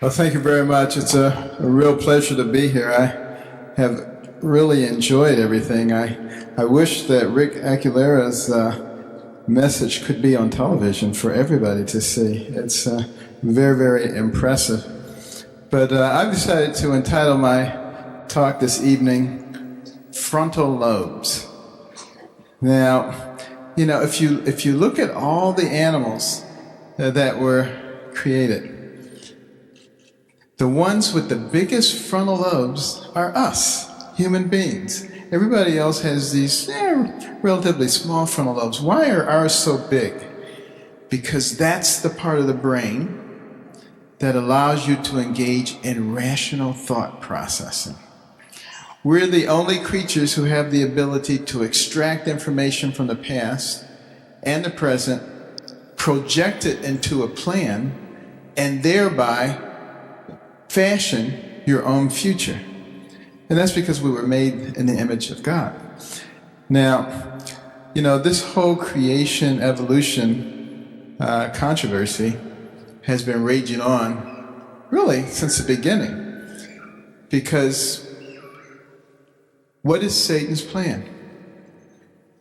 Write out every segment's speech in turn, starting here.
Well, thank you very much. It's a real pleasure to be here. I have really enjoyed everything. I wish that Rick Aguilera's message could be on television for everybody to see. It's very, very impressive. But I've decided to entitle my talk this evening, Frontal Lobes. Now, you know, if you look at all the animals that were created, the ones with the biggest frontal lobes are us, human beings. Everybody else has these relatively small frontal lobes. Why are ours so big? Because that's the part of the brain that allows you to engage in rational thought processing. We're the only creatures who have the ability to extract information from the past and the present, project it into a plan, and thereby fashion your own future. And that's because we were made in the image of God. Now, you know, this whole creation evolution controversy has been raging on really since the beginning. Because what is Satan's plan?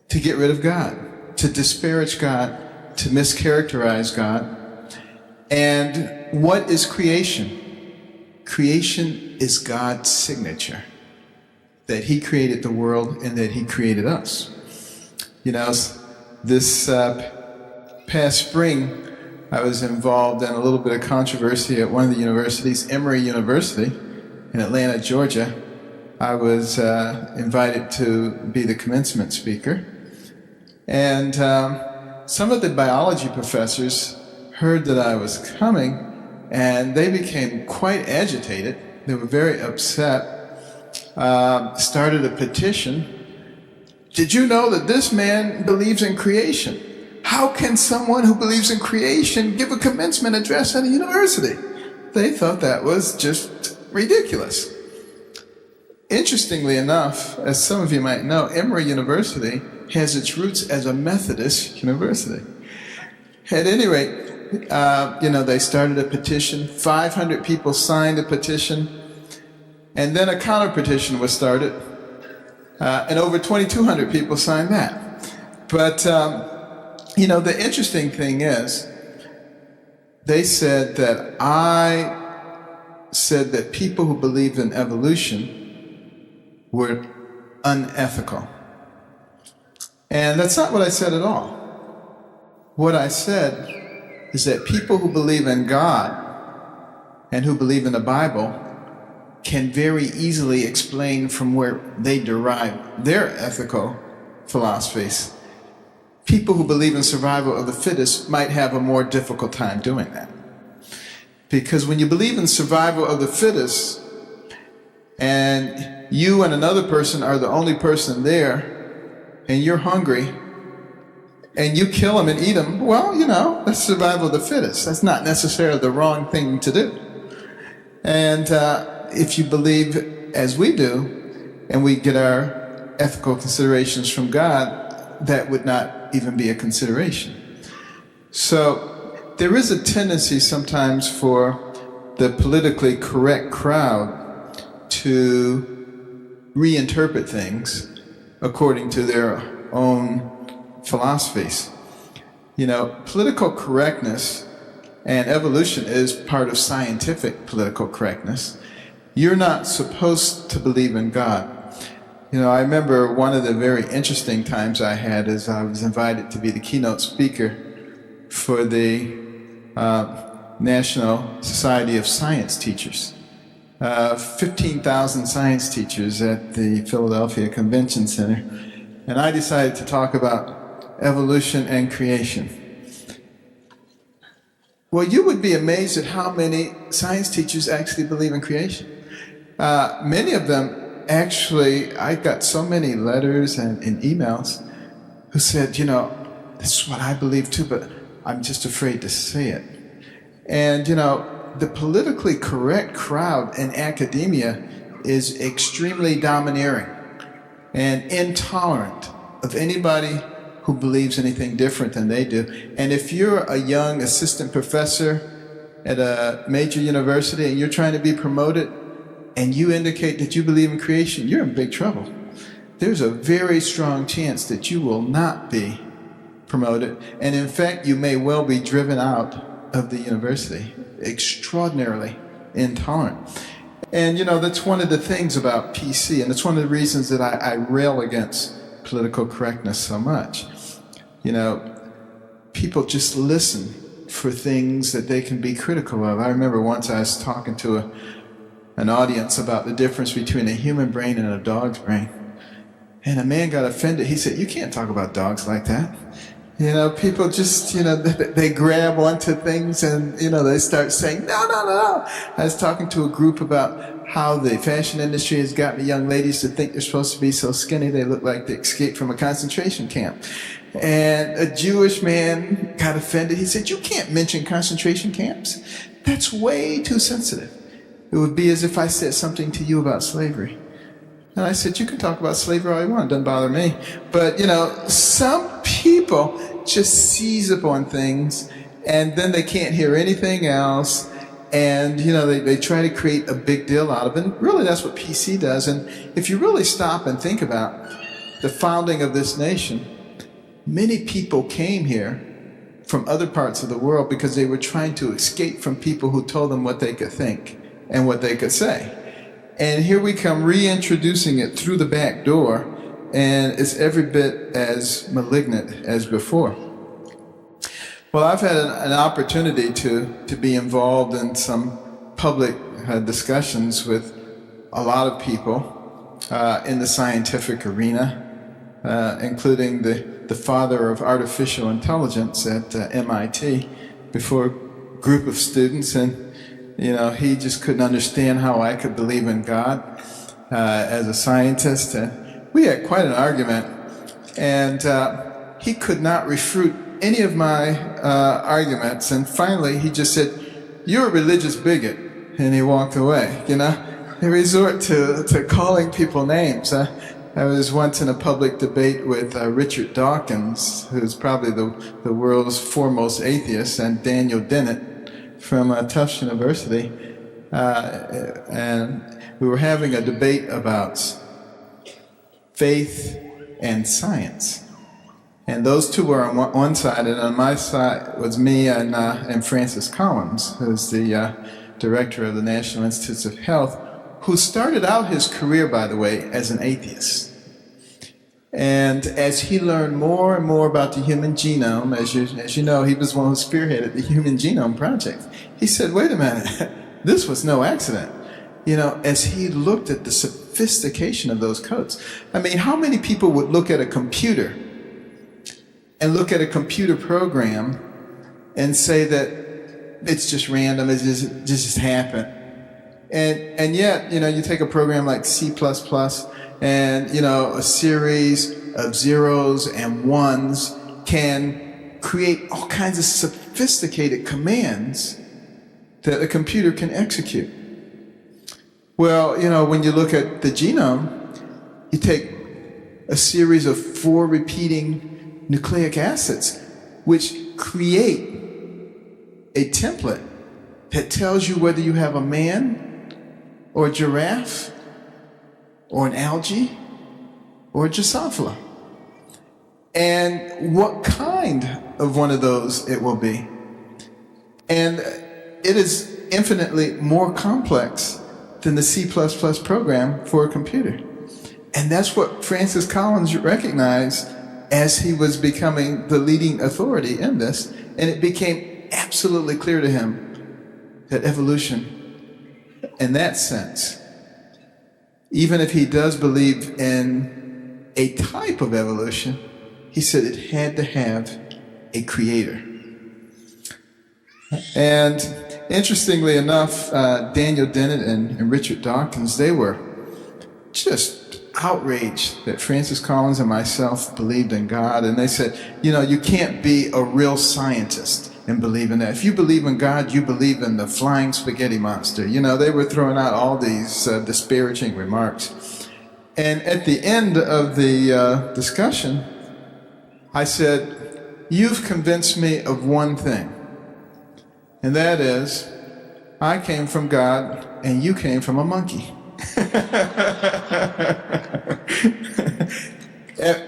To get rid of God, to disparage God, to mischaracterize God. And what is creation? Creation is God's signature, that He created the world and that He created us. You know, this past spring, I was involved in a little bit of controversy at one of the universities, Emory University in Atlanta, Georgia. I was invited to be the commencement speaker. And some of the biology professors heard that I was coming, and they became quite agitated. They were very upset, started a petition. Did you know that this man believes in creation? How can someone who believes in creation give a commencement address at a university? They thought that was just ridiculous. Interestingly enough, as some of you might know, Emory University has its roots as a Methodist university. At any rate, you know, they started a petition. 500 people signed a petition, and then a counter petition was started, and over 2,200 people signed that. But you know, the interesting thing is, they said that I said that people who believed in evolution were unethical. And that's not what I said at all. What I said is that people who believe in God and who believe in the Bible can very easily explain from where they derive their ethical philosophies. People who believe in survival of the fittest might have a more difficult time doing that. Because when you believe in survival of the fittest, and you and another person are the only person there, and you're hungry, and you kill them and eat them, well, you know, that's survival of the fittest. That's not necessarily the wrong thing to do. And if you believe as we do, and we get our ethical considerations from God, that would not even be a consideration. So there is a tendency sometimes for the politically correct crowd to reinterpret things according to their own philosophies. You know, political correctness and evolution is part of scientific political correctness. You're not supposed to believe in God. You know, I remember one of the very interesting times I had is I was invited to be the keynote speaker for the National Society of Science Teachers. 15,000 science teachers at the Philadelphia Convention Center. And I decided to talk about evolution and creation. Well, you would be amazed at how many science teachers actually believe in creation. Many of them actually, I got so many letters and emails who said, you know, this is what I believe too, but I'm just afraid to say it. And, you know, the politically correct crowd in academia is extremely domineering and intolerant of anybody who believes anything different than they do. And if you're a young assistant professor at a major university and you're trying to be promoted and you indicate that you believe in creation, you're in big trouble. There's a very strong chance that you will not be promoted. And in fact, you may well be driven out of the university. Extraordinarily intolerant. And that's one of the things about PC, and it's one of the reasons that I rail against political correctness so much. People just listen for things that they can be critical of. I remember once I was talking to an audience about the difference between a human brain and a dog's brain. And a man got offended. He said, "You can't talk about dogs like that." People just, they grab onto things and, they start saying, no. I was talking to a group about how the fashion industry has gotten the young ladies to think they're supposed to be so skinny they look like they escaped from a concentration camp. And a Jewish man got offended. He said, "You can't mention concentration camps. That's way too sensitive. It would be as if I said something to you about slavery." And I said, "You can talk about slavery all you want. It doesn't bother me." But, some people just seize upon things and then they can't hear anything else. And, they try to create a big deal out of it. And really, that's what PC does. And if you really stop and think about the founding of this nation, many people came here from other parts of the world because they were trying to escape from people who told them what they could think and what they could say. And here we come reintroducing it through the back door, and it's every bit as malignant as before. Well, I've had an opportunity to be involved in some public discussions with a lot of people in the scientific arena, including the father of artificial intelligence at MIT, before a group of students, and he just couldn't understand how I could believe in God as a scientist. And we had quite an argument, and he could not refute any of my arguments. And finally, he just said, "You're a religious bigot," and he walked away. They resort to calling people names. I was once in a public debate with Richard Dawkins, who's probably the world's foremost atheist, and Daniel Dennett from Tufts University, and we were having a debate about faith and science. And those two were on one side, and on my side was me and Francis Collins, who's the director of the National Institutes of Health, who started out his career, by the way, as an atheist. And as he learned more and more about the human genome, as you know, he was one who spearheaded the Human Genome Project. He said, "Wait a minute, this was no accident." As he looked at the sophistication of those codes. I mean, how many people would look at a computer and look at a computer program and say that it's just random, it just happened? And yet, you take a program like C++, and a series of zeros and ones can create all kinds of sophisticated commands that a computer can execute. Well, when you look at the genome, you take a series of 4 repeating nucleic acids, which create a template that tells you whether you have a man or a giraffe or an algae or a Drosophila, and what kind of one of those it will be. And it is infinitely more complex than the C++ program for a computer. And that's what Francis Collins recognized as he was becoming the leading authority in this. And it became absolutely clear to him that evolution, in that sense, even if he does believe in a type of evolution, he said it had to have a creator. And interestingly enough, Daniel Dennett and Richard Dawkins, they were just outraged that Francis Collins and myself believed in God. And they said, you can't be a real scientist and believe in that. If you believe in God, you believe in the flying spaghetti monster. They were throwing out all these disparaging remarks. And at the end of the discussion, I said, "You've convinced me of one thing, and that is I came from God and you came from a monkey.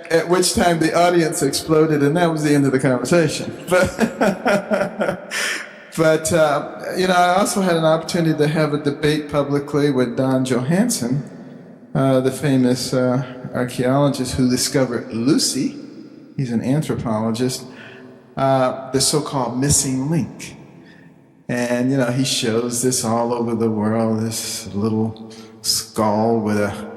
At which time the audience exploded, and that was the end of the conversation. But I also had an opportunity to have a debate publicly with Don Johanson, the famous archaeologist who discovered Lucy. He's an anthropologist, the so-called missing link. And, he shows this all over the world, this little skull with a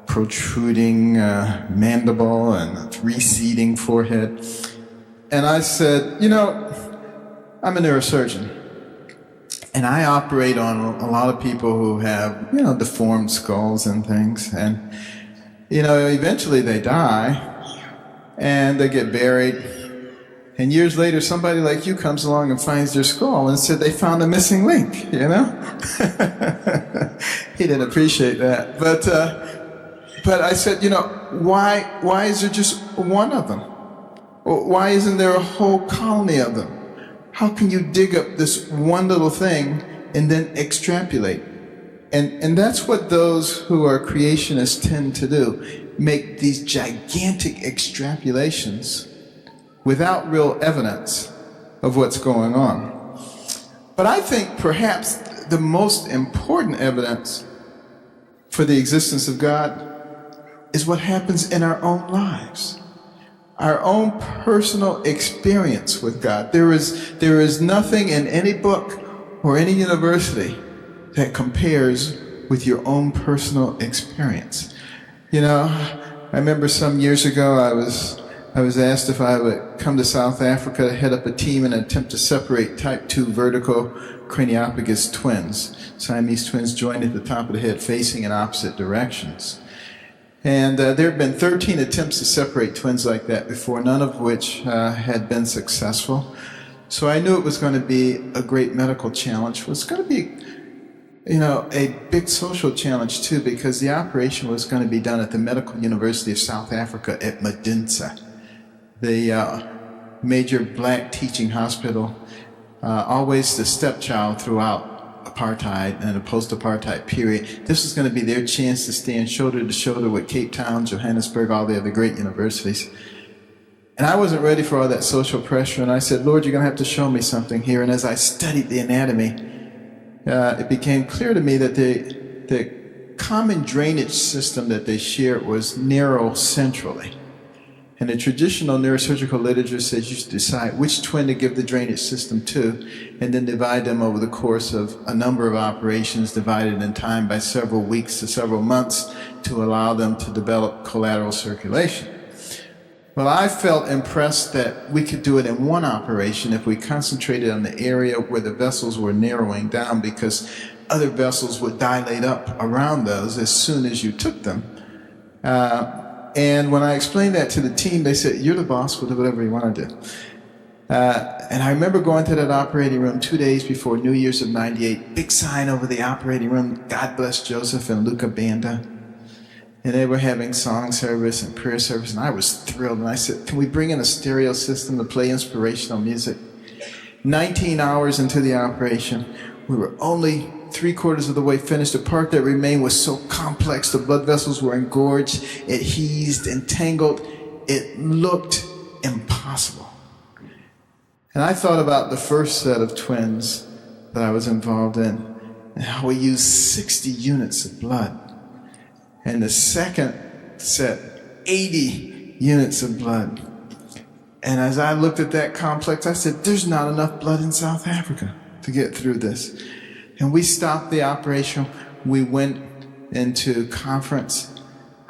protruding mandible and a receding forehead. And I said, I'm a neurosurgeon. And I operate on a lot of people who have, deformed skulls and things. And, eventually they die and they get buried. And years later, somebody like you comes along and finds their skull and said they found a missing link, He didn't appreciate that. But I said, why is there just one of them? Why isn't there a whole colony of them? How can you dig up this one little thing and then extrapolate? And that's what those who are creationists tend to do, make these gigantic extrapolations without real evidence of what's going on. But I think perhaps the most important evidence for the existence of God is what happens in our own lives, our own personal experience with God. There is nothing in any book or any university that compares with your own personal experience. I remember some years ago I was asked if I would come to South Africa to head up a team in an attempt to separate type 2 vertical craniopagus twins. Siamese twins joined at the top of the head facing in opposite directions. And there have been 13 attempts to separate twins like that before, none of which had been successful. So I knew it was going to be a great medical challenge. It was going to be, a big social challenge too, because the operation was going to be done at the Medical University of South Africa at Medinsa, the major black teaching hospital, always the stepchild throughout apartheid and the post-apartheid period. This was going to be their chance to stand shoulder to shoulder with Cape Town, Johannesburg, all the other great universities. And I wasn't ready for all that social pressure, and I said, Lord, you're going to have to show me something here. And as I studied the anatomy, it became clear to me that the common drainage system that they shared was narrow centrally. And the traditional neurosurgical literature says you should decide which twin to give the drainage system to, and then divide them over the course of a number of operations, divided in time by several weeks to several months, to allow them to develop collateral circulation. Well, I felt impressed that we could do it in one operation if we concentrated on the area where the vessels were narrowing down, because other vessels would dilate up around those as soon as you took them. And when I explained that to the team, they said, you're the boss, we'll do whatever you want to do. And I remember going to that operating room 2 days before New Year's of '98, big sign over the operating room, God bless Joseph and Luca Banda. And they were having song service and prayer service, and I was thrilled. And I said, can we bring in a stereo system to play inspirational music? 19 hours into the operation, we were only 3/4 of the way finished. The part that remained was so complex, the blood vessels were engorged, adhesed, entangled. It looked impossible. And I thought about the first set of twins that I was involved in, and how we used 60 units of blood. And the second set, 80 units of blood. And as I looked at that complex, I said, there's not enough blood in South Africa to get through this. And we stopped the operation. We went into conference.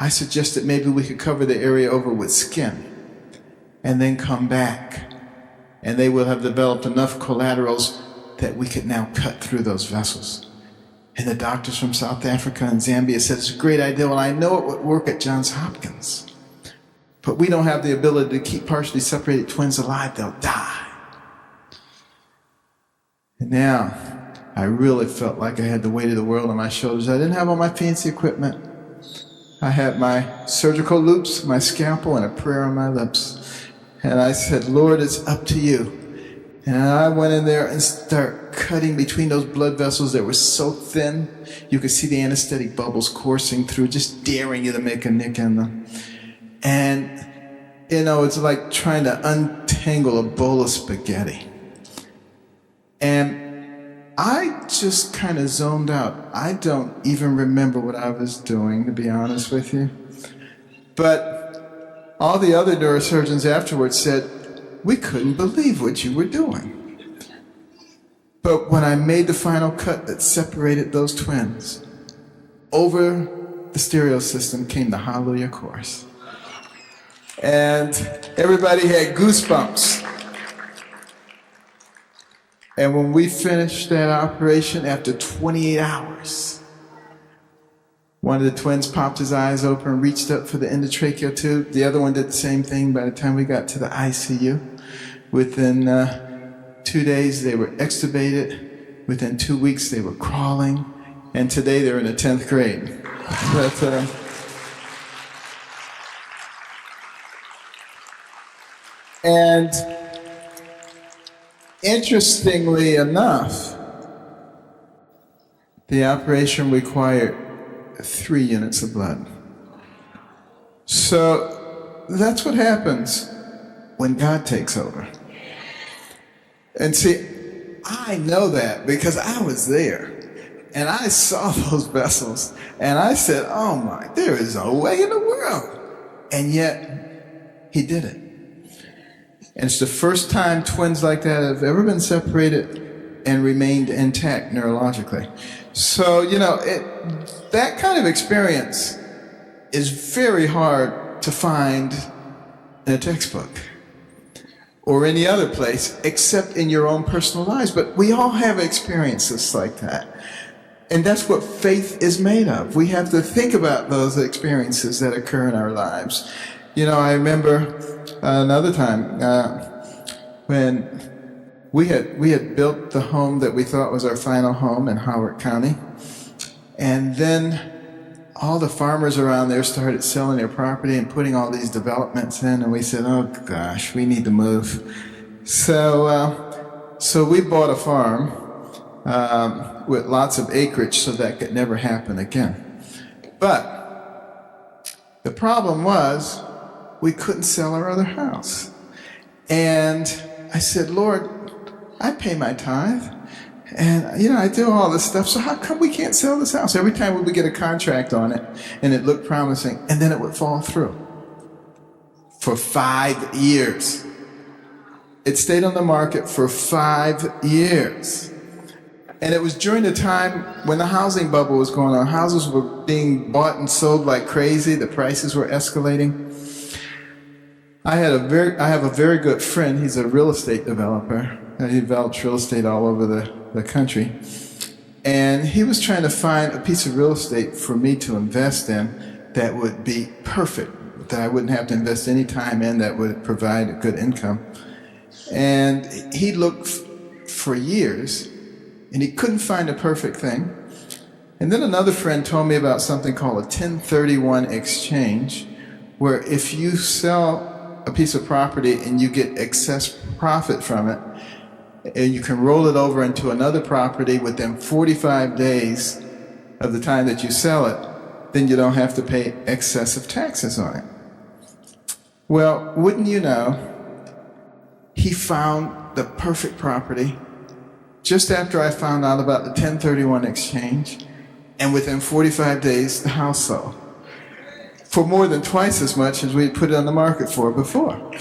I suggested maybe we could cover the area over with skin and then come back. And they will have developed enough collaterals that we could now cut through those vessels. And the doctors from South Africa and Zambia said, it's a great idea. Well, I know it would work at Johns Hopkins, but we don't have the ability to keep partially separated twins alive. They'll die. And now, I really felt like I had the weight of the world on my shoulders. I didn't have all my fancy equipment. I had my surgical loops, my scalpel, and a prayer on my lips. And I said, Lord, it's up to you. And I went in there and started cutting between those blood vessels that were so thin, you could see the anesthetic bubbles coursing through, just daring you to make a nick in them. And, it's like trying to untangle a bowl of spaghetti. And I just kind of zoned out. I don't even remember what I was doing, to be honest with you. But all the other neurosurgeons afterwards said, we couldn't believe what you were doing. But when I made the final cut that separated those twins, over the stereo system came the Hallelujah Chorus. And everybody had goosebumps. And when we finished that operation, after 28 hours, one of the twins popped his eyes open and reached up for the endotracheal tube. The other one did the same thing. By the time we got to the ICU, within 2 days they were extubated. Within 2 weeks they were crawling. And today they're in the 10th grade. But, and interestingly enough, the operation required 3 units of blood. So that's what happens when God takes over. And see, I know that because I was there. And I saw those vessels. And I said, oh my, there is no way in the world. And yet, he did it. And it's the first time twins like that have ever been separated and remained intact neurologically. So, that kind of experience is very hard to find in a textbook or any other place except in your own personal lives. But we all have experiences like that. And that's what faith is made of. We have to think about those experiences that occur in our lives. I remember another time when we had built the home that we thought was our final home in Howard County. And then all the farmers around there started selling their property and putting all these developments in. And we said, oh gosh, we need to move. So we bought a farm with lots of acreage so that could never happen again. But the problem was we couldn't sell our other house. And I said, Lord, I pay my tithe. And, I do all this stuff. So how come we can't sell this house? Every time we would get a contract on it and it looked promising, and then it would fall through. For 5 years. It stayed on the market for 5 years. And it was during the time when the housing bubble was going on. Houses were being bought and sold like crazy. The prices were escalating. I have a very good friend. He's a real estate developer. He develops real estate all over the country. And he was trying to find a piece of real estate for me to invest in that would be perfect, that I wouldn't have to invest any time in, that would provide a good income. And he looked for years, and he couldn't find a perfect thing. And then another friend told me about something called a 1031 exchange, where if you sell a piece of property and you get excess profit from it, and you can roll it over into another property within 45 days of the time that you sell it, then you don't have to pay excessive taxes on it. Well, wouldn't you know, he found the perfect property just after I found out about the 1031 exchange, and within 45 days, the house sold for more than twice as much as we had put it on the market for before.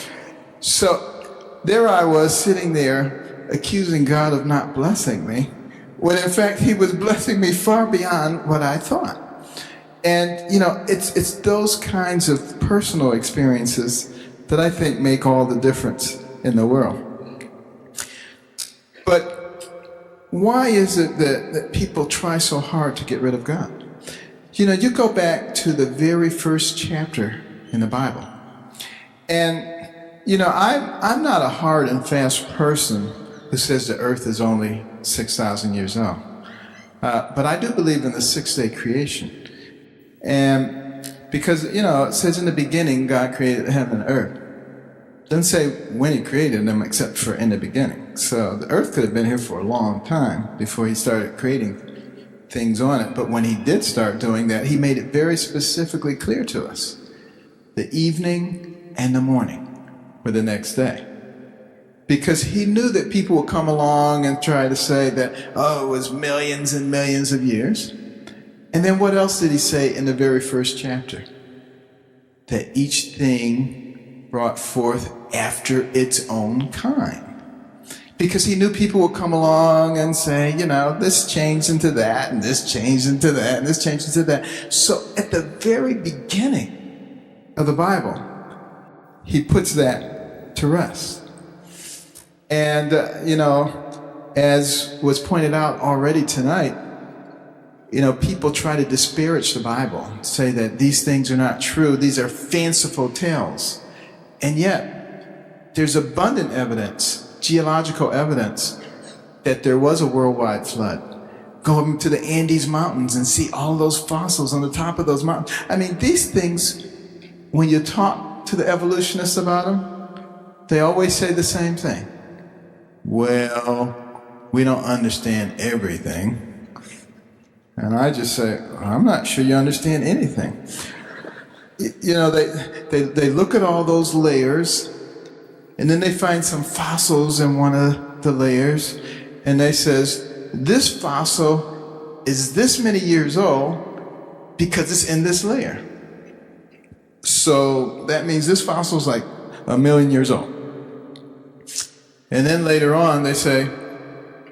So there I was sitting there accusing God of not blessing me, when in fact he was blessing me far beyond what I thought. And it's those kinds of personal experiences that I think make all the difference in the world. But why is it that people try so hard to get rid of God? You go back to the very first chapter in the Bible. And, I'm not a hard and fast person who says the earth is only 6,000 years old. But I do believe in the six-day creation. And because, it says in the beginning, God created heaven and earth. Doesn't say when he created them except for in the beginning. So the earth could have been here for a long time before he started creating things on it. But when he did start doing that, he made it very specifically clear to us. The evening and the morning were the next day. Because he knew that people would come along and try to say that, oh, it was millions and millions of years. And then what else did he say in the very first chapter? That each thing brought forth after its own kind. Because he knew people would come along and say, this changed into that, and this changed into that, and this changed into that. So at the very beginning of the Bible, he puts that to rest. And, as was pointed out already tonight, people try to disparage the Bible, say that these things are not true, these are fanciful tales. And yet, there's abundant evidence, geological evidence, that there was a worldwide flood. Go up to the Andes Mountains and see all those fossils on the top of those mountains. I mean, these things, when you talk to the evolutionists about them, they always say the same thing. Well, we don't understand everything. And I just say, I'm not sure you understand anything. They look at all those layers, and then they find some fossils in one of the layers, and they says, this fossil is this many years old because it's in this layer. So that means this fossil is like 1 million years old. And then later on they say,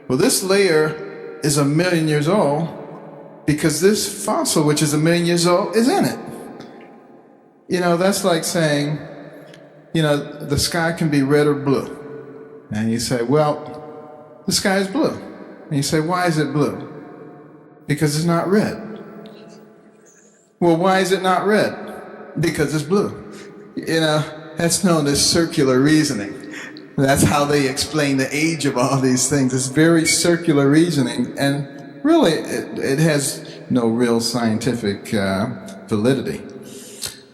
well, this layer is 1 million years old because this fossil, which is 1 million years old, is in it. That's like saying, the sky can be red or blue. And you say, well, the sky is blue. And you say, why is it blue? Because it's not red. Well, why is it not red? Because it's blue. That's known as circular reasoning. That's how they explain the age of all these things. It's very circular reasoning, and really it has no real scientific validity.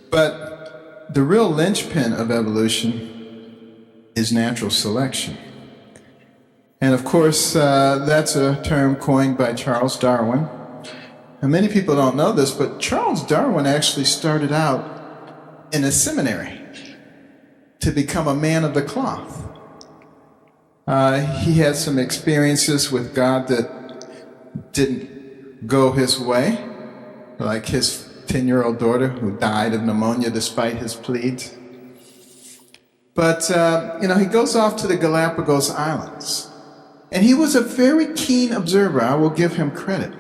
But the real linchpin of evolution is natural selection. And of course, that's a term coined by Charles Darwin. And many people don't know this, but Charles Darwin actually started out in a seminary to become a man of the cloth. He had some experiences with God that didn't go his way, like his 10-year-old daughter who died of pneumonia despite his pleas. But, he goes off to the Galapagos Islands. And he was a very keen observer. I will give him credit.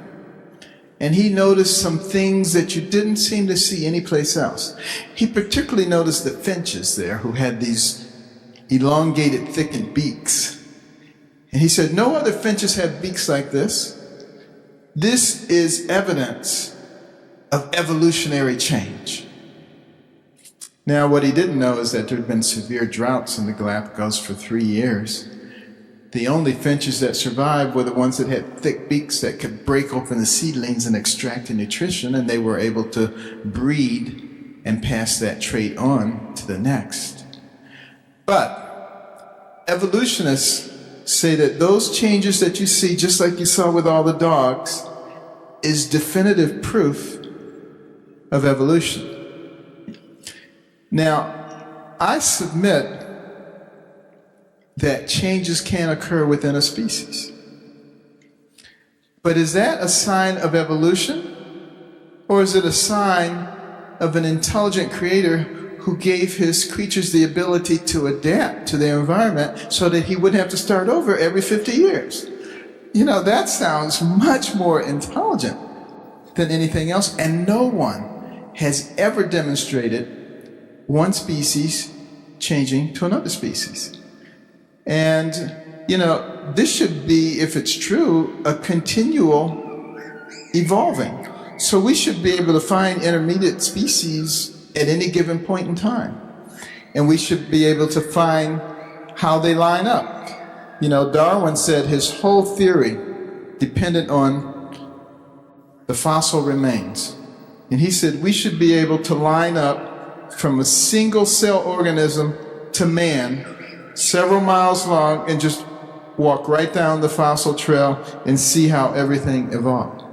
And he noticed some things that you didn't seem to see anyplace else. He particularly noticed the finches there who had these elongated, thickened beaks. And he said, no other finches have beaks like this. This is evidence of evolutionary change. Now, what he didn't know is that there had been severe droughts in the Galapagos for 3 years. The only finches that survived were the ones that had thick beaks that could break open the seedlings and extract the nutrition, and they were able to breed and pass that trait on to the next. But evolutionists say that those changes that you see, just like you saw with all the dogs, is definitive proof of evolution. Now, I submit that changes can occur within a species. But is that a sign of evolution? Or is it a sign of an intelligent creator who gave his creatures the ability to adapt to their environment so that he wouldn't have to start over every 50 years? That sounds much more intelligent than anything else, and no one has ever demonstrated one species changing to another species. And, this should be, if it's true, a continual evolving. So we should be able to find intermediate species at any given point in time. And we should be able to find how they line up. Darwin said his whole theory depended on the fossil remains. And he said we should be able to line up from a single cell organism to man several miles long and just walk right down the fossil trail and see how everything evolved.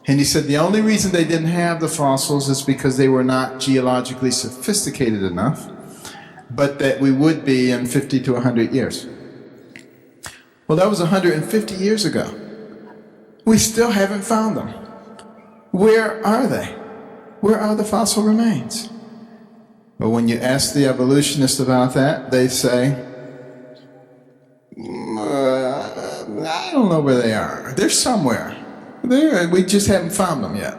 And he said the only reason they didn't have the fossils is because they were not geologically sophisticated enough, but that we would be in 50 to 100 years. Well, that was 150 years ago. We still haven't found them. Where are they? Where are the fossil remains? But when you ask the evolutionists about that, they say, I don't know where they are. They're somewhere. We just haven't found them yet.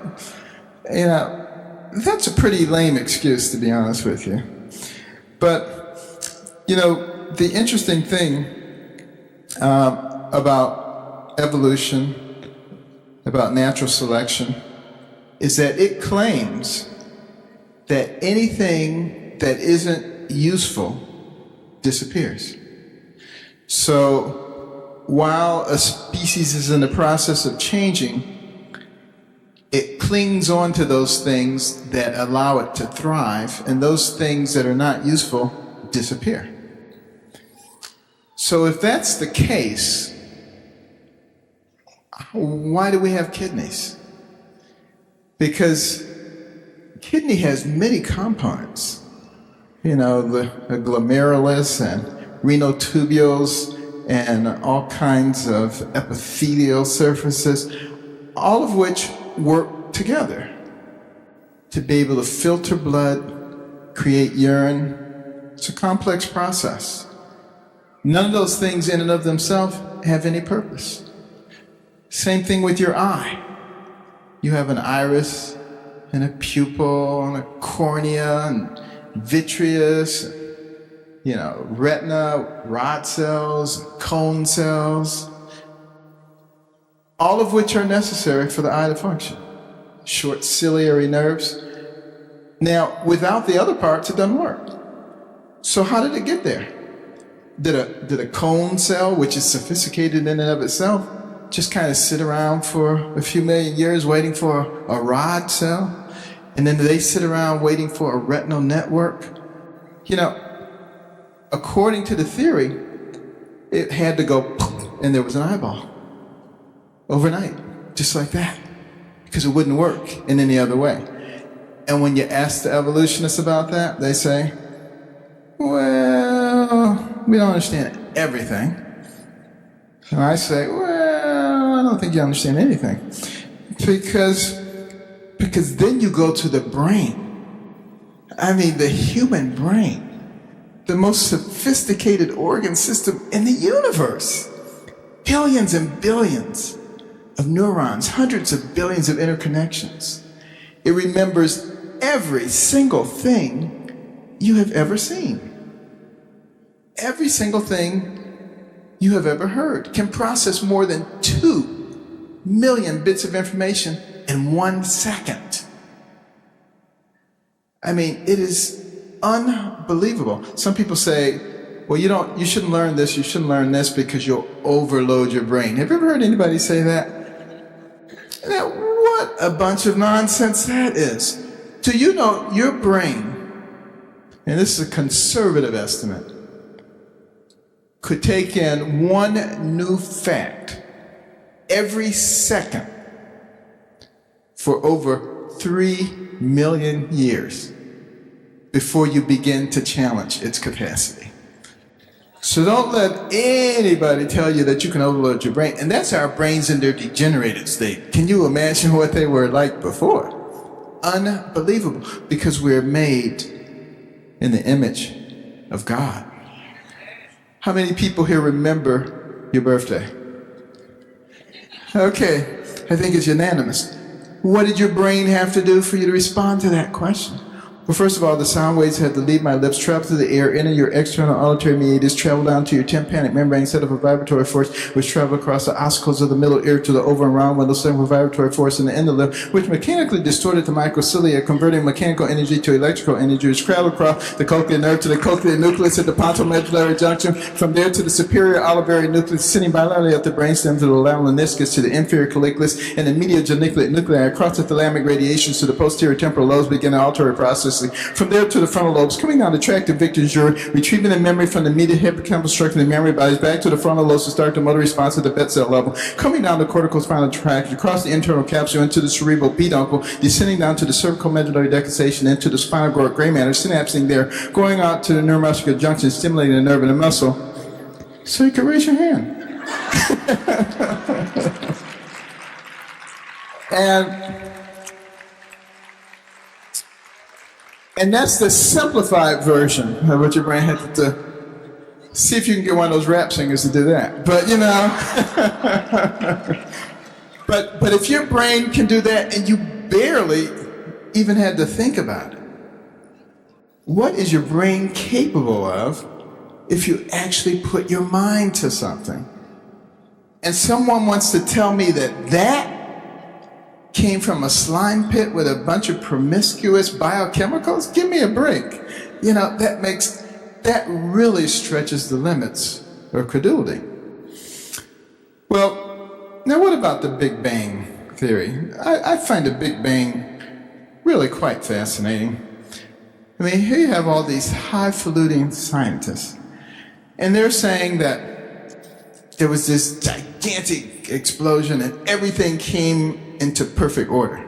You know, that's a pretty lame excuse, to be honest with you. But, you know, the interesting thing about evolution, about natural selection, is that it claims that anything that isn't useful disappears. So while a species is in the process of changing, it clings on to those things that allow it to thrive, and those things that are not useful disappear. So if that's the case, why do we have kidneys? Because kidney has many components. You know, the glomerulus and renal tubules and all kinds of epithelial surfaces, all of which work together to be able to filter blood, create urine. It's a complex process. None of those things in and of themselves have any purpose. Same thing with your eye. You have an iris and a pupil and a cornea and vitreous, you know, retina, rod cells, cone cells, all of which are necessary for the eye to function. Short ciliary nerves. Now, without the other parts, it doesn't work. So how did it get there? Did a cone cell, which is sophisticated in and of itself, just kind of sit around for a few million years waiting for a rod cell? And then they sit around waiting for a retinal network? You know, according to the theory, it had to go and there was an eyeball overnight, just like that, because it wouldn't work in any other way. And when you ask the evolutionists about that, they say, well, we don't understand everything. And I say, well, I don't think you understand anything. Because then you go to the brain. I mean, the human brain, the most sophisticated organ system in the universe. Billions and billions of neurons, hundreds of billions of interconnections. It remembers every single thing you have ever seen. Every single thing you have ever heard can process more than 2 million bits of information in 1 second. I mean, it is unbelievable. Some people say, well, you shouldn't learn this, you shouldn't learn this because you'll overload your brain. Have you ever heard anybody say that? Now, what a bunch of nonsense that is. Do you know your brain, and this is a conservative estimate, could take in one new fact every second for over 3 million years before you begin to challenge its capacity. So don't let anybody tell you that you can overload your brain. And that's our brains in their degenerated state. Can you imagine what they were like before? Unbelievable, because we're made in the image of God. How many people here remember your birthday? Okay, I think it's unanimous. What did your brain have to do for you to respond to that question? Well, first of all, the sound waves had to leave my lips, travel through the air, enter your external auditory meatus, travel down to your tympanic membrane, set up a vibratory force, which traveled across the ossicles of the middle ear to the over and round window, setting a vibratory force in the inner lip, which mechanically distorted the microcilia, converting mechanical energy to electrical energy, which traveled across the cochlear nerve to the cochlear nucleus at the pontomedullary junction, from there to the superior olivary nucleus, sitting bilaterally at the brainstem to the laminiskis, to the inferior colliculus, and the medial geniculate nuclei, across the thalamic radiations to the posterior temporal lobes, beginning the auditory process, processing. From there to the frontal lobes, coming down the tract of Victor's jury, retrieving the memory from the medial hippocampal structure of the memory bodies back to the frontal lobes to start the motor response at the bed cell level, coming down the corticospinal tract, across the internal capsule into the cerebral peduncle, descending down to the cervical medullary decussation, into the spinal chord gray matter, synapsing there, going out to the neuromuscular junction, stimulating the nerve and the muscle. So you can raise your hand. And that's the simplified version of what your brain had to see if you can get one of those rap singers to do that. But you know, but if your brain can do that and you barely even had to think about it, what is your brain capable of if you actually put your mind to something? And someone wants to tell me that came from a slime pit with a bunch of promiscuous biochemicals? Give me a break. You know, that really stretches the limits of credulity. Well, now what about the Big Bang theory? I find the Big Bang really quite fascinating. I mean, here you have all these highfalutin scientists, and they're saying that there was this gigantic explosion and everything came into perfect order.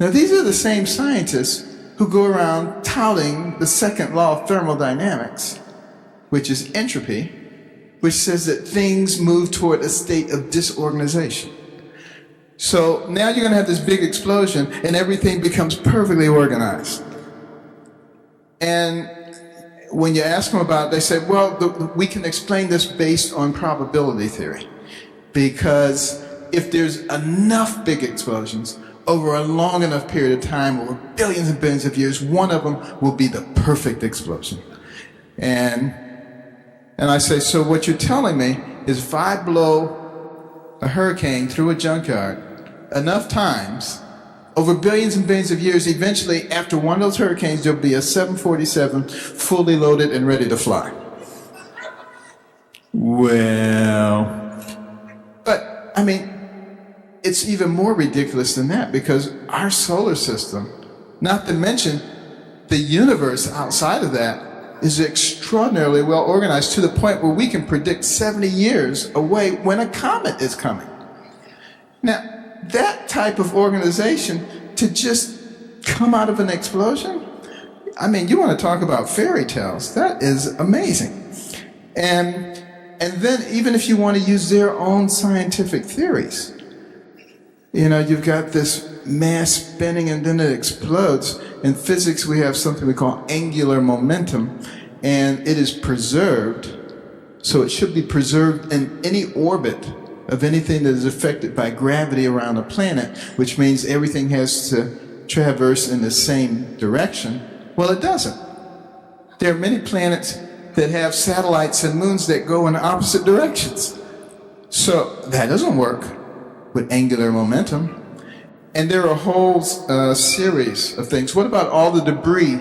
Now, these are the same scientists who go around touting the second law of thermodynamics, which is entropy, which says that things move toward a state of disorganization. So now you're going to have this big explosion and everything becomes perfectly organized. And when you ask them about it, they say, well, we can explain this based on probability theory, because if there's enough big explosions over a long enough period of time, over billions and billions of years, one of them will be the perfect explosion. And I say, so what you're telling me is if I blow a hurricane through a junkyard enough times, over billions and billions of years, eventually after one of those hurricanes, there'll be a 747 fully loaded and ready to fly. Well, but I mean, it's even more ridiculous than that, because our solar system, not to mention the universe outside of that, is extraordinarily well organized to the point where we can predict 70 years away when a comet is coming. Now, that type of organization to just come out of an explosion, I mean, you want to talk about fairy tales, that is amazing. And then even if you want to use their own scientific theories, you know, you've got this mass spinning and then it explodes. In physics, we have something we call angular momentum, and it is preserved. So it should be preserved in any orbit of anything that is affected by gravity around a planet, which means everything has to traverse in the same direction. Well, it doesn't. There are many planets that have satellites and moons that go in opposite directions. So that doesn't work with angular momentum. And there are a whole series of things. What about all the debris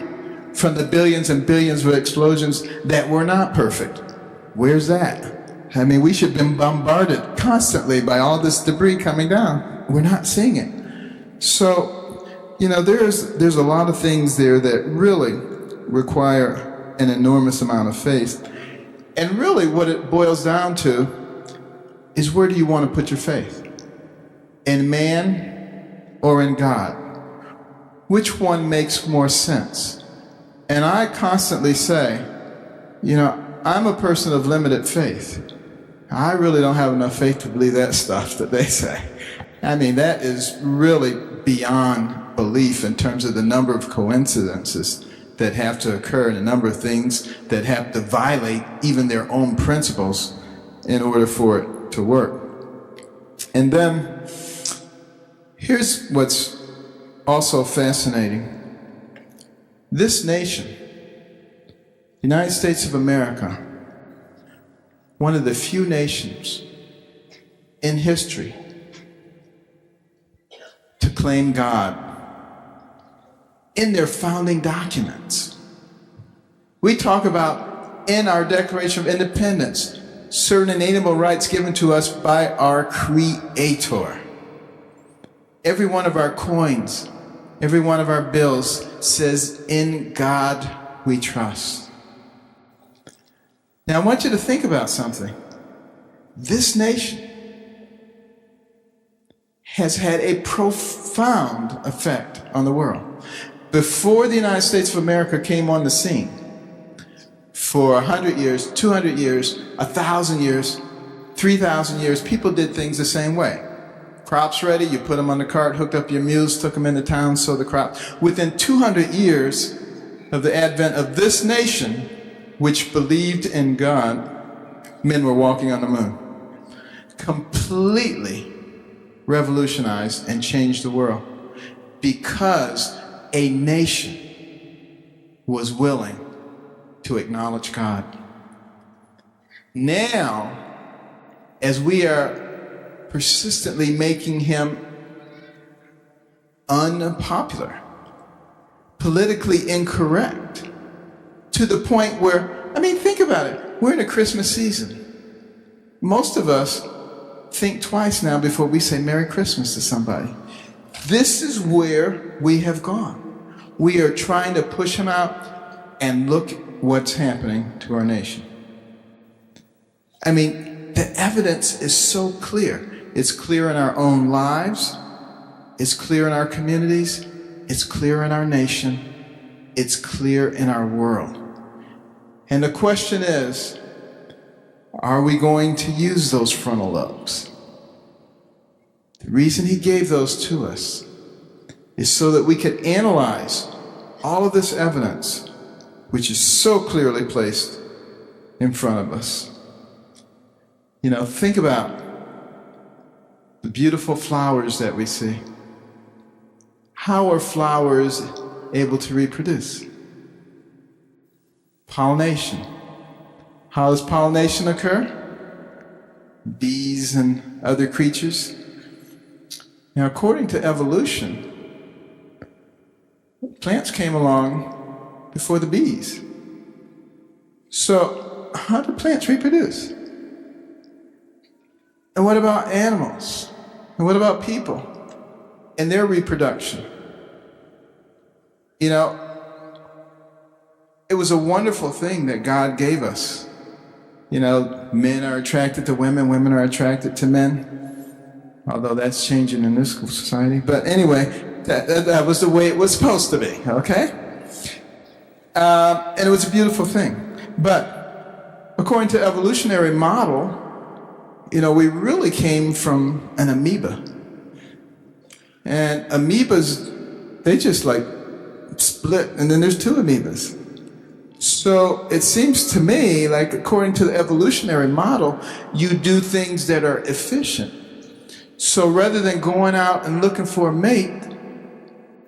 from the billions and billions of explosions that were not perfect? Where's that? I mean, we should have been bombarded constantly by all this debris coming down. We're not seeing it. So, you know, there's a lot of things there that really require an enormous amount of faith. And really what it boils down to is, where do you want to put your faith? In man or in God? Which one makes more sense? And I constantly say, you know, I'm a person of limited faith. I really don't have enough faith to believe that stuff that they say. I mean, that is really beyond belief in terms of the number of coincidences that have to occur and the number of things that have to violate even their own principles in order for it to work. And then here's what's also fascinating. This nation, the United States of America, one of the few nations in history to claim God in their founding documents. We talk about in our Declaration of Independence, certain inalienable rights given to us by our Creator. Every one of our coins Every one of our bills says, "In God we trust." Now I want you to think about something. This nation has had a profound effect on the world. Before the United States of America came on the scene, for 100 years, 200 years, 1,000 years, 3,000 years, people did things the same way. Crops ready, you put them on the cart, hooked up your mules, took them into town, sowed the crop. Within 200 years of the advent of this nation, which believed in God, men were walking on the moon. Completely revolutionized and changed the world because a nation was willing to acknowledge God. Now, as we are persistently making him unpopular, politically incorrect, to the point where, think about it. We're in a Christmas season. Most of us think twice now before we say Merry Christmas to somebody. This is where we have gone. We are trying to push him out, and look what's happening to our nation. The evidence is so clear. It's clear in our own lives. It's clear in our communities. It's clear in our nation. It's clear in our world. And the question is, are we going to use those frontal lobes? The reason he gave those to us is so that we could analyze all of this evidence, which is so clearly placed in front of us. Think about the beautiful flowers that we see. How are flowers able to reproduce? Pollination. How does pollination occur? Bees and other creatures. Now, according to evolution, plants came along before the bees. So, how do plants reproduce? And what about animals? And what about people and their reproduction? It was a wonderful thing that God gave us. Men are attracted to women, women are attracted to men. Although that's changing in this society. But anyway, that was the way it was supposed to be, okay? And it was a beautiful thing. But according to evolutionary model, we really came from an amoeba. And amoebas, they just split, and then there's two amoebas. So it seems to me like, according to the evolutionary model, you do things that are efficient. So rather than going out and looking for a mate,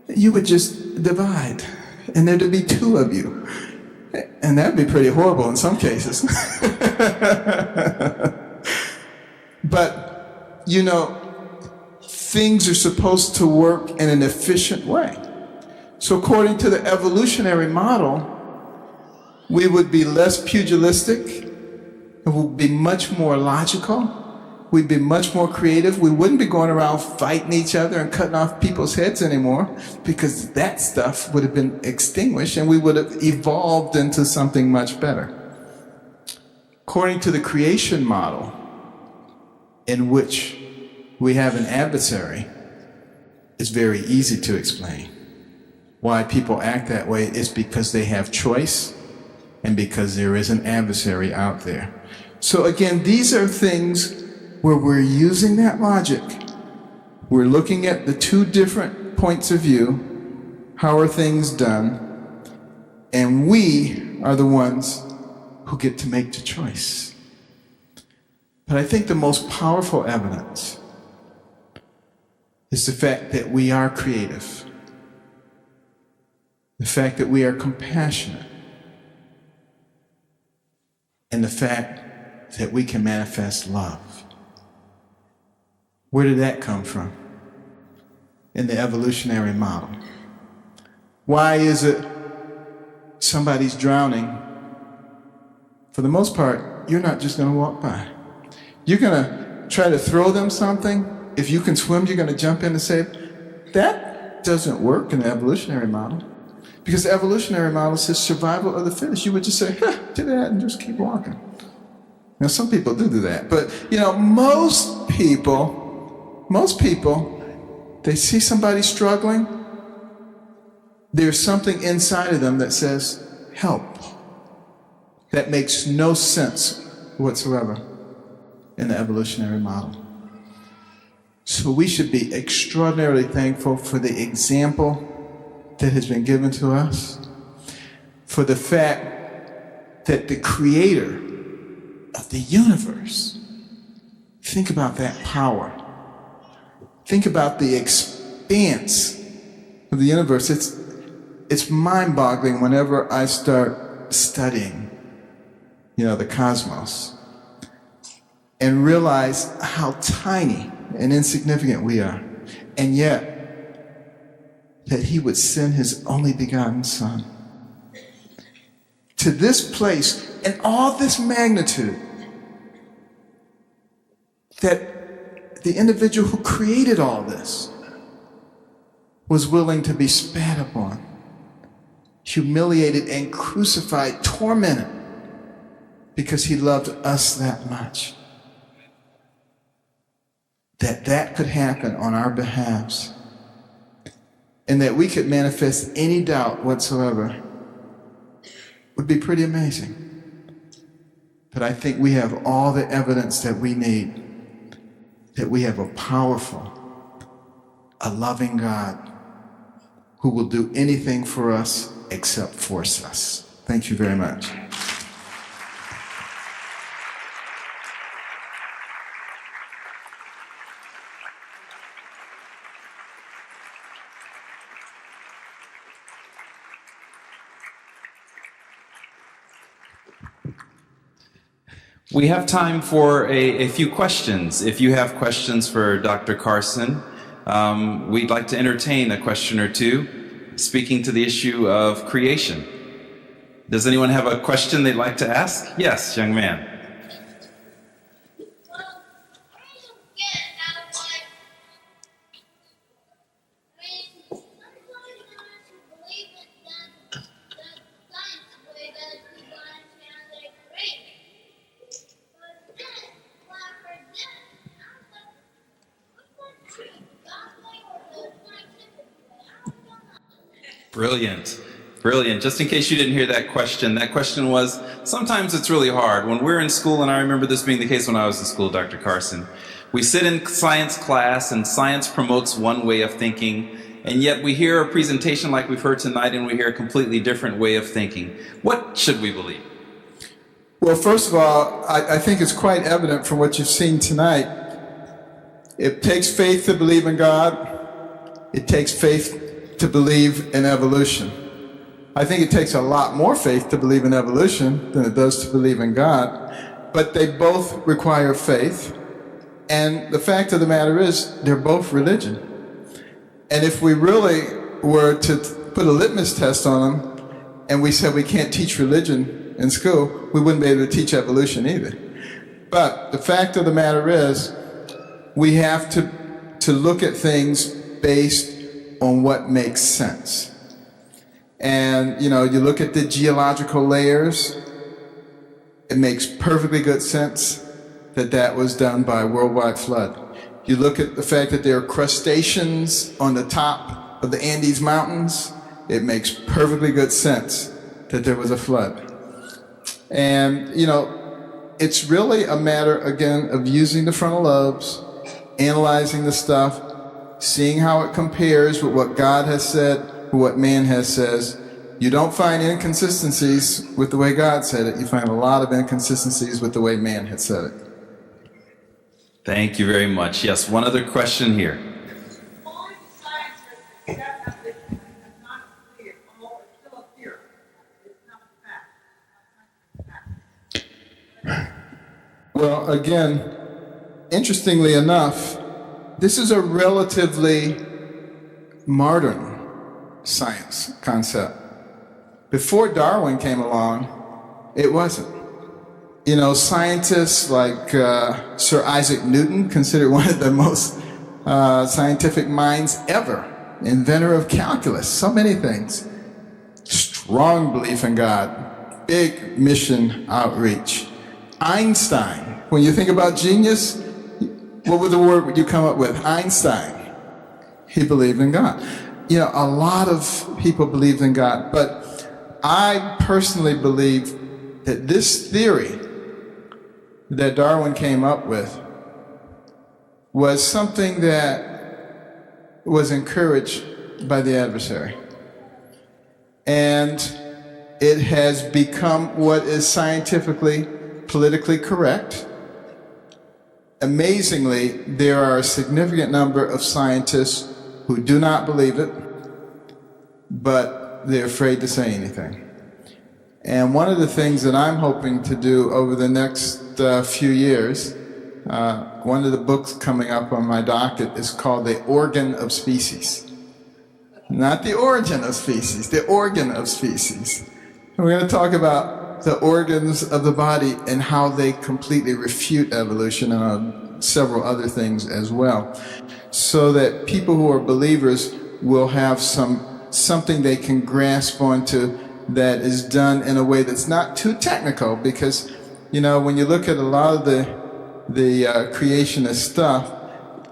you would just divide, and there'd be two of you. And that'd be pretty horrible in some cases. But, things are supposed to work in an efficient way. So according to the evolutionary model, we would be less pugilistic, and we'd be much more logical, we'd be much more creative, we wouldn't be going around fighting each other and cutting off people's heads anymore, because that stuff would have been extinguished, and we would have evolved into something much better. According to the creation model, in which we have an adversary, it's very easy to explain. Why people act that way is because they have choice and because there is an adversary out there. So again, these are things where we're using that logic. We're looking at the two different points of view. How are things done? And we are the ones who get to make the choice. But I think the most powerful evidence is the fact that we are creative. The fact that we are compassionate. And the fact that we can manifest love. Where did that come from? In the evolutionary model. Why is it somebody's drowning? For the most part, you're not just going to walk by. You're going to try to throw them something. If you can swim, you're going to jump in and save. That doesn't work in the evolutionary model. Because the evolutionary model says survival of the fittest. You would just say, do that and just keep walking. Now, some people do that. But, most people, they see somebody struggling, there's something inside of them that says, help. That makes no sense whatsoever in the evolutionary model. So we should be extraordinarily thankful for the example that has been given to us, for the fact that the creator of the universe, think about that power. Think about the expanse of the universe. It's mind-boggling whenever I start studying, the cosmos, and realize how tiny and insignificant we are, and yet that he would send his only begotten Son to this place and all this magnitude, that the individual who created all this was willing to be spat upon, humiliated and crucified, tormented, because he loved us that much. That could happen on our behalves, and that we could manifest any doubt whatsoever would be pretty amazing. But I think we have all the evidence that we need, that we have a powerful, a loving God who will do anything for us except force us. Thank you very much. We have time for a few questions. If you have questions for Dr. Carson, we'd like to entertain a question or two, speaking to the issue of creation. Does anyone have a question they'd like to ask? Yes, young man. Brilliant. Brilliant. Just in case you didn't hear that question was, sometimes it's really hard. When we're in school, and I remember this being the case when I was in school, Dr. Carson, we sit in science class and science promotes one way of thinking, and yet we hear a presentation like we've heard tonight and we hear a completely different way of thinking. What should we believe? Well, first of all, I think it's quite evident from what you've seen tonight. It takes faith to believe in God. It takes faith to believe in evolution. I think it takes a lot more faith to believe in evolution than it does to believe in God, but they both require faith, and the fact of the matter is they're both religion. And if we really were to put a litmus test on them and we said we can't teach religion in school, we wouldn't be able to teach evolution either. But the fact of the matter is we have to look at things based on what makes sense. And, you look at the geological layers, it makes perfectly good sense that was done by a worldwide flood. You look at the fact that there are crustaceans on the top of the Andes Mountains, it makes perfectly good sense that there was a flood. And, it's really a matter, again, of using the frontal lobes, analyzing the stuff, seeing how it compares with what God has said, with what man has says. You don't find inconsistencies with the way God said it. You find a lot of inconsistencies with the way man had said it. Thank you very much. Yes, one other question here. Well, again, interestingly enough, this is a relatively modern science concept. Before Darwin came along, it wasn't. Scientists like Sir Isaac Newton, considered one of the most scientific minds ever, inventor of calculus, so many things. Strong belief in God, big mission outreach. Einstein, when you think about genius, what would the word would you come up with? Einstein. He believed in God. You know, a lot of people believed in God, but I personally believe that this theory that Darwin came up with was something that was encouraged by the adversary. And it has become what is scientifically, politically correct. Amazingly, there are a significant number of scientists who do not believe it, but they're afraid to say anything. And one of the things that I'm hoping to do over the next few years, one of the books coming up on my docket is called The Organ of Species. Not the origin of species, the organ of species. And we're going to talk about the organs of the body and how they completely refute evolution and several other things as well. So that people who are believers will have something they can grasp onto that is done in a way that's not too technical, because, you know, when you look at a lot of the creationist stuff,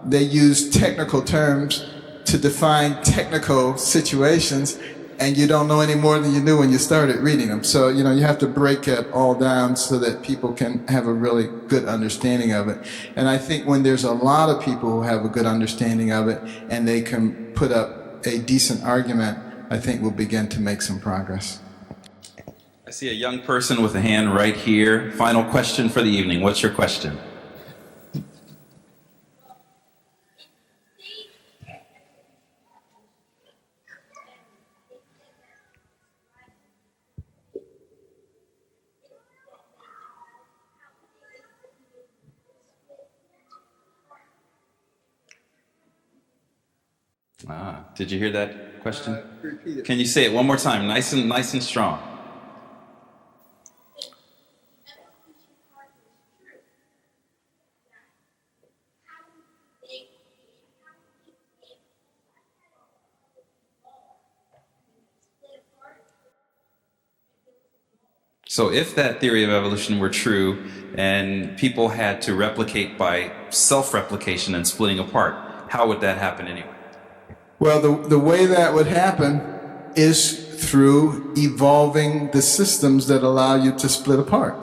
they use technical terms to define technical situations, and you don't know any more than you knew when you started reading them. So, you know, you have to break it all down so that people can have a really good understanding of it. And I think when there's a lot of people who have a good understanding of it and they can put up a decent argument, I think we'll begin to make some progress. I see a young person with a hand right here. Final question for the evening. What's your question? Did you hear that question? Repeat it. Can you say it one more time, nice and strong? So if that theory of evolution were true and people had to replicate by self-replication and splitting apart, how would that happen anyway? Well, the way that would happen is through evolving the systems that allow you to split apart.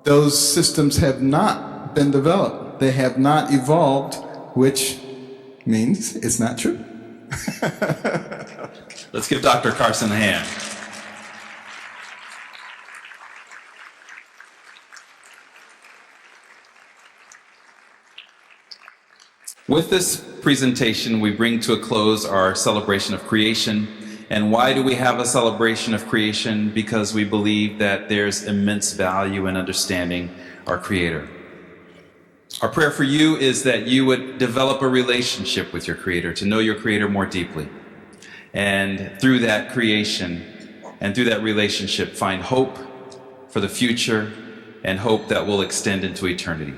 Those systems have not been developed. They have not evolved, which means it's not true. Let's give Dr. Carson a hand. With this presentation, we bring to a close our celebration of creation. And why do we have a celebration of creation? Because we believe that there's immense value in understanding our Creator. Our prayer for you is that you would develop a relationship with your Creator, to know your Creator more deeply. And through that creation and through that relationship, find hope for the future and hope that will extend into eternity.